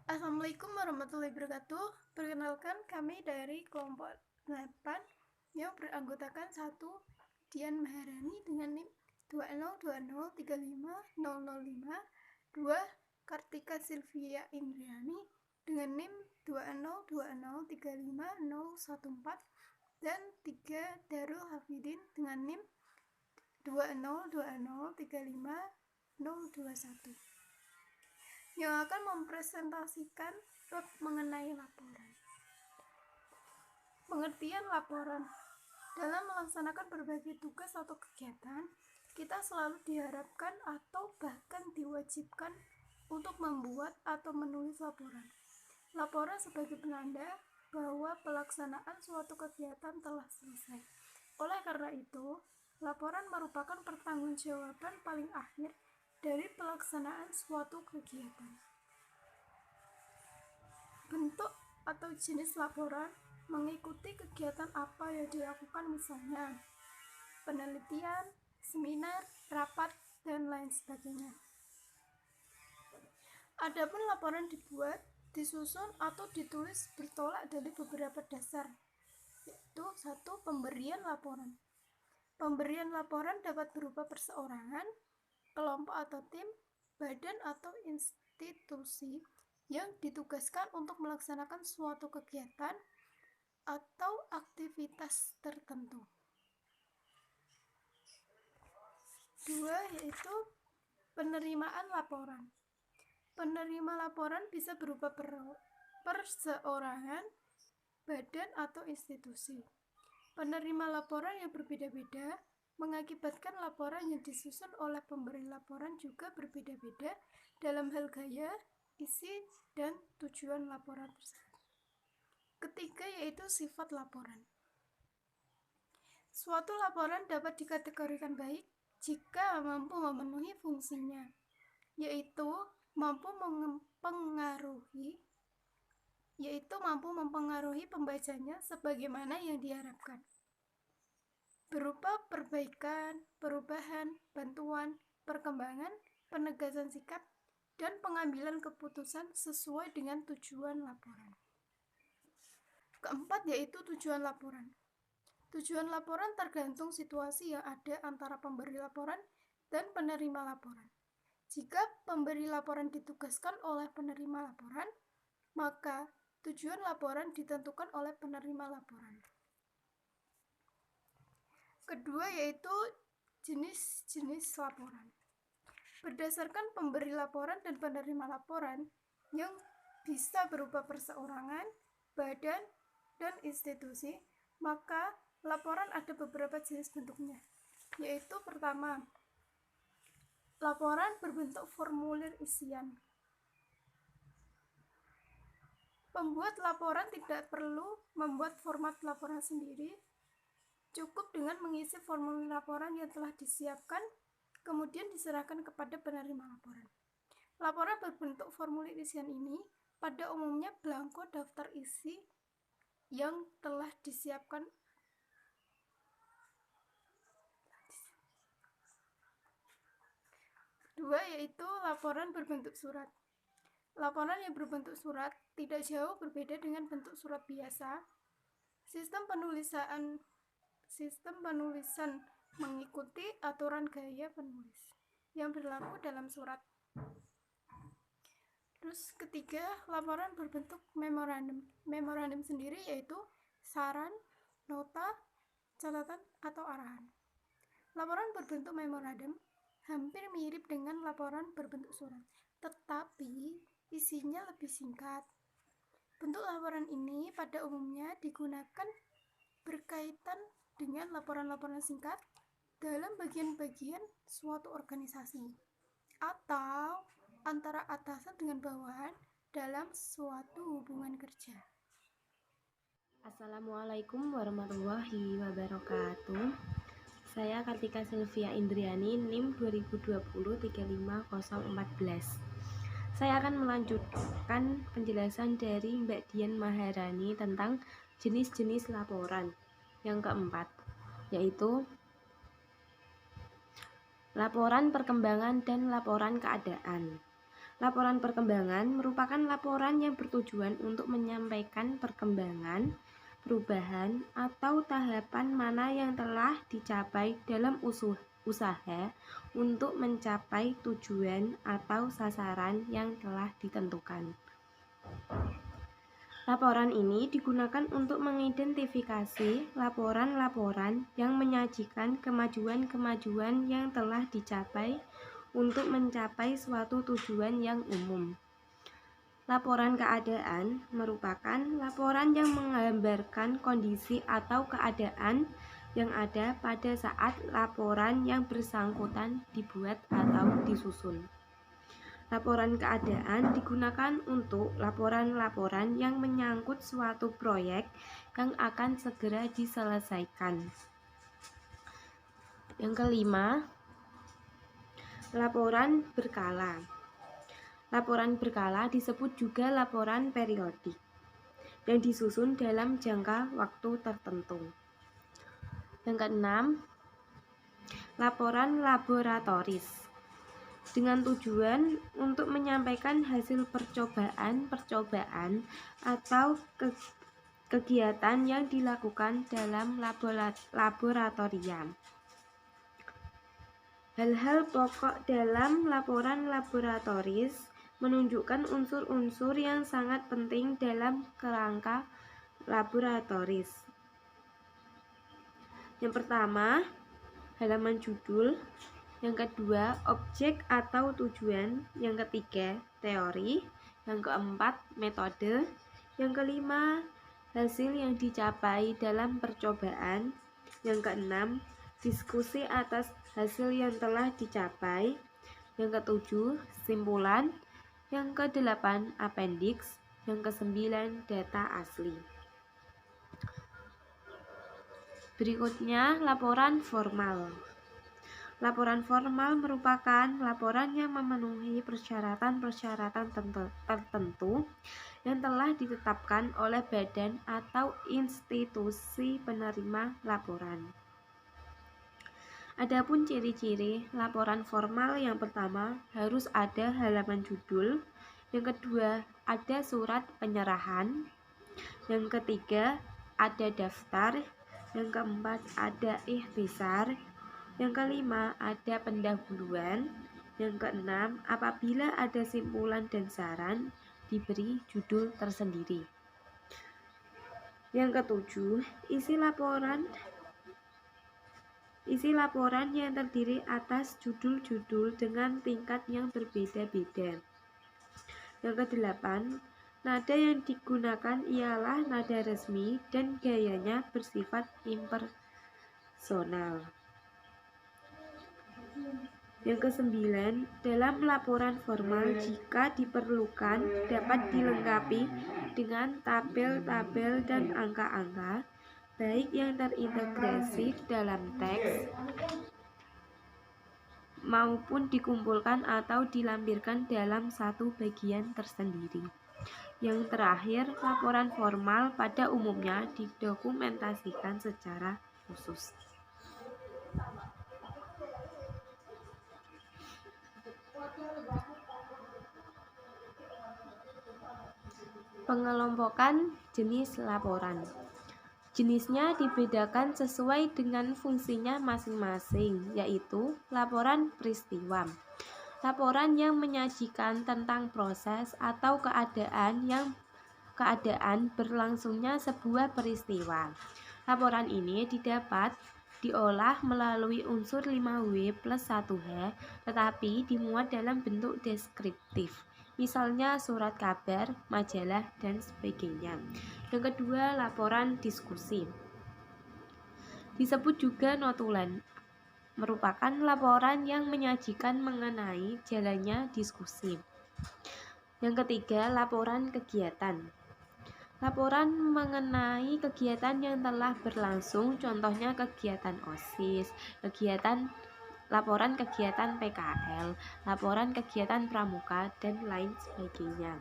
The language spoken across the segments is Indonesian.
Assalamualaikum warahmatullahi wabarakatuh. Perkenalkan kami dari kelompok 8 yang beranggotakan 1. Dian Maharani dengan NIM 2020350005, 2. Kartika Sylvia Indriani dengan NIM 2020350014, dan 3. Darul Hafidin dengan NIM 2020350021 yang akan mempresentasikan bab mengenai laporan. Pengertian laporan. Dalam melaksanakan berbagai tugas atau kegiatan, kita selalu diharapkan atau bahkan diwajibkan untuk membuat atau menulis laporan. Laporan sebagai penanda bahwa pelaksanaan suatu kegiatan telah selesai. Oleh karena itu, laporan merupakan pertanggungjawaban paling akhir dari pelaksanaan suatu kegiatan. Bentuk atau jenis laporan mengikuti kegiatan apa yang dilakukan, misalnya penelitian, seminar, rapat, dan lain sebagainya. Adapun laporan dibuat, disusun, atau ditulis bertolak dari beberapa dasar, yaitu 1. Pemberian laporan. Pemberian laporan dapat berupa perseorangan, kelompok atau tim, badan atau institusi yang ditugaskan untuk melaksanakan suatu kegiatan atau aktivitas tertentu. 2. Yaitu penerimaan laporan. Penerima laporan bisa berupa perseorangan, badan atau institusi. Penerima laporan yang berbeda-beda mengakibatkan laporan yang disusun oleh pemberi laporan juga berbeda-beda dalam hal gaya, isi, dan tujuan laporan tersebut. Ketiga, yaitu sifat laporan. Suatu laporan dapat dikategorikan baik jika mampu memenuhi fungsinya, yaitu mampu mempengaruhi pembacanya sebagaimana yang diharapkan, berupa perbaikan, perubahan, bantuan, perkembangan, penegasan sikap, dan pengambilan keputusan sesuai dengan tujuan laporan. Keempat, yaitu tujuan laporan. Tujuan laporan tergantung situasi yang ada antara pemberi laporan dan penerima laporan. Jika pemberi laporan ditugaskan oleh penerima laporan, maka tujuan laporan ditentukan oleh penerima laporan. Kedua, yaitu jenis-jenis laporan. Berdasarkan pemberi laporan dan penerima laporan yang bisa berupa perseorangan, badan, dan institusi, maka laporan ada beberapa jenis bentuknya, yaitu pertama, laporan berbentuk formulir isian. Pembuat laporan tidak perlu membuat format laporan sendiri, cukup dengan mengisi formulir laporan yang telah disiapkan, kemudian diserahkan kepada penerima laporan. Laporan berbentuk formulir isian ini pada umumnya belangko daftar isi yang telah disiapkan. Dua, yaitu laporan berbentuk surat. Laporan yang berbentuk surat tidak jauh berbeda dengan bentuk surat biasa. Sistem penulisan mengikuti aturan gaya penulis yang berlaku dalam surat. Terus ketiga, laporan berbentuk memorandum. Memorandum sendiri yaitu saran, nota, catatan, atau arahan. Laporan berbentuk memorandum hampir mirip dengan laporan berbentuk surat, tetapi isinya lebih singkat. Bentuk laporan ini pada umumnya digunakan berkaitan dengan laporan-laporan singkat dalam bagian-bagian suatu organisasi atau antara atasan dengan bawahan dalam suatu hubungan kerja. Assalamualaikum warahmatullahi wabarakatuh. Saya Kartika Sylvia Indriani, NIM 2020-35014. Saya akan melanjutkan penjelasan dari Mbak Dian Maharani tentang jenis-jenis laporan. Yang keempat, yaitu laporan perkembangan dan laporan keadaan. Laporan perkembangan merupakan laporan yang bertujuan untuk menyampaikan perkembangan, perubahan, atau tahapan mana yang telah dicapai dalam usaha untuk mencapai tujuan atau sasaran yang telah ditentukan. Laporan ini digunakan untuk mengidentifikasi laporan-laporan yang menyajikan kemajuan-kemajuan yang telah dicapai untuk mencapai suatu tujuan yang umum. Laporan keadaan merupakan laporan yang menggambarkan kondisi atau keadaan yang ada pada saat laporan yang bersangkutan dibuat atau disusun. Laporan keadaan digunakan untuk laporan-laporan yang menyangkut suatu proyek yang akan segera diselesaikan. Yang kelima, laporan berkala. Laporan berkala disebut juga laporan periodik yang disusun dalam jangka waktu tertentu. Yang keenam, laporan laboratoris dengan tujuan untuk menyampaikan hasil percobaan atau kegiatan yang dilakukan dalam laboratorium. Hal-hal pokok dalam laporan laboratoris menunjukkan unsur-unsur yang sangat penting dalam kerangka laboratoris. Yang pertama, halaman judul. Yang kedua, objek atau tujuan. Yang ketiga, teori. Yang keempat, metode. Yang kelima, hasil yang dicapai dalam percobaan. Yang keenam, diskusi atas hasil yang telah dicapai. Yang ketujuh, simpulan. Yang kedelapan, appendix. Yang kesembilan, data asli. Berikutnya, laporan formal. Laporan formal merupakan laporan yang memenuhi persyaratan-persyaratan tertentu yang telah ditetapkan oleh badan atau institusi penerima laporan. Adapun ciri-ciri laporan formal, yang pertama harus ada halaman judul, yang kedua ada surat penyerahan, yang ketiga ada daftar, yang keempat ada ikhtisar, yang kelima ada pendahuluan, yang keenam apabila ada simpulan dan saran diberi judul tersendiri. Yang ketujuh, isi laporan yang terdiri atas judul-judul dengan tingkat yang berbeda-beda. Yang kedelapan, nada yang digunakan ialah nada resmi dan gayanya bersifat impersonal. Yang kesembilan, dalam laporan formal jika diperlukan dapat dilengkapi dengan tabel-tabel dan angka-angka, baik yang terintegrasi dalam teks maupun dikumpulkan atau dilampirkan dalam satu bagian tersendiri. Yang terakhir, laporan formal pada umumnya didokumentasikan secara khusus. Pengelompokan jenis laporan. Jenisnya dibedakan sesuai dengan fungsinya masing-masing, yaitu laporan peristiwa. Laporan yang menyajikan tentang proses atau keadaan berlangsungnya sebuah peristiwa. Laporan ini didapat diolah melalui unsur 5W plus 1H, tetapi dimuat dalam bentuk deskriptif. Misalnya surat kabar, majalah, dan sebagainya. Yang kedua, laporan diskusi. Disebut juga notulen, merupakan laporan yang menyajikan mengenai jalannya diskusi. Yang ketiga, laporan kegiatan. Laporan mengenai kegiatan yang telah berlangsung, contohnya kegiatan OSIS, laporan kegiatan PKL, laporan kegiatan pramuka, dan lain sebagainya.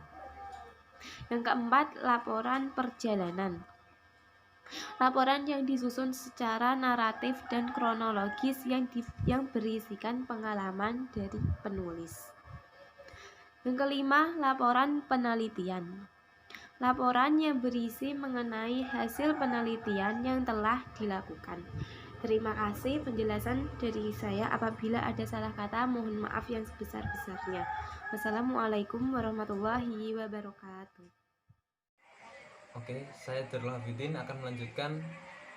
Yang keempat, laporan perjalanan. Laporan yang disusun secara naratif dan kronologis yang berisikan pengalaman dari penulis. Yang kelima, laporan penelitian. Laporan yang berisi mengenai hasil penelitian yang telah dilakukan. Terima kasih penjelasan dari saya. Apabila ada salah kata, mohon maaf yang sebesar-besarnya. Wassalamualaikum warahmatullahi wabarakatuh. Oke, saya Darul Hafidin akan melanjutkan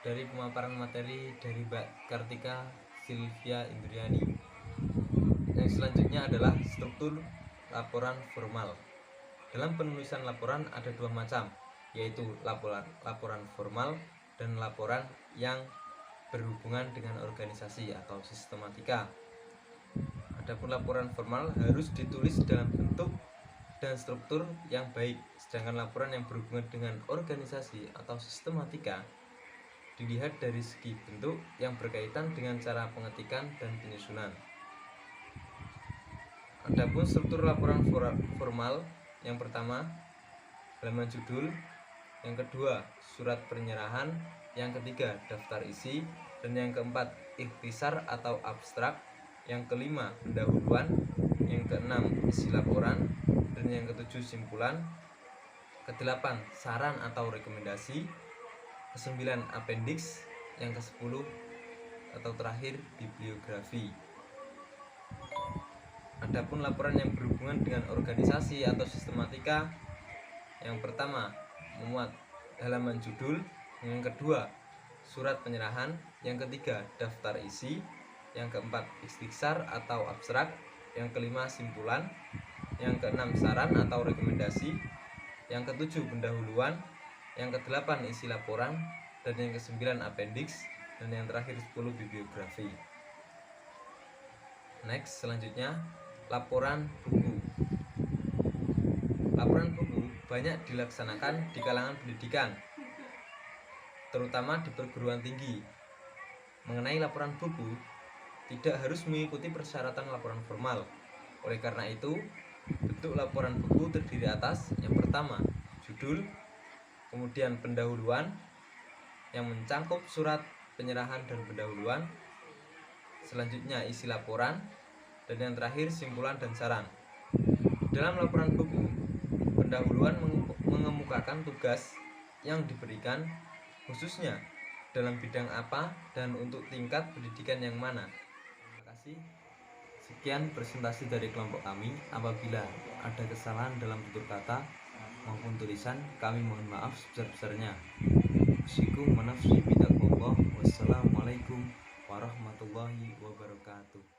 dari pemaparan materi dari Mbak Kartika Silvia Indriani. Yang selanjutnya adalah struktur laporan formal. Dalam penulisan laporan ada dua macam, yaitu laporan formal dan laporan yang berhubungan dengan organisasi atau sistematika. Adapun laporan formal harus ditulis dalam bentuk dan struktur yang baik, sedangkan laporan yang berhubungan dengan organisasi atau sistematika dilihat dari segi bentuk yang berkaitan dengan cara pengetikan dan penyusunan. Adapun struktur laporan formal, yang pertama halaman judul, yang kedua surat penyerahan, yang ketiga daftar isi, dan yang keempat ikhtisar atau abstrak, yang kelima pendahuluan, yang keenam isi laporan, dan yang ketujuh simpulan, kedelapan saran atau rekomendasi, kesembilan appendix, yang kesepuluh atau terakhir bibliografi. Adapun laporan yang berhubungan dengan organisasi atau sistematika, yang pertama memuat halaman judul, yang kedua surat penyerahan, yang ketiga daftar isi, yang keempat ikhtisar atau abstrak, yang kelima simpulan, yang keenam saran atau rekomendasi, yang ketujuh pendahuluan, yang kedelapan isi laporan, dan yang kesembilan appendix, dan yang terakhir 10 bibliografi. Next, selanjutnya laporan buku. Laporan buku banyak dilaksanakan di kalangan pendidikan, terutama di perguruan tinggi. Mengenai laporan buku, tidak harus mengikuti persyaratan laporan formal. Oleh karena itu, bentuk laporan buku terdiri atas yang pertama, judul, kemudian pendahuluan yang mencakup surat penyerahan dan pendahuluan, selanjutnya isi laporan, dan yang terakhir simpulan dan saran. Dalam laporan buku, pendahuluan mengemukakan tugas yang diberikan, khususnya dalam bidang apa dan untuk tingkat pendidikan yang mana. Terima kasih. Sekian presentasi dari kelompok kami. Apabila ada kesalahan dalam tutur kata maupun tulisan, kami mohon maaf sebesar-besarnya. Wassalamualaikum warahmatullahi wabarakatuh.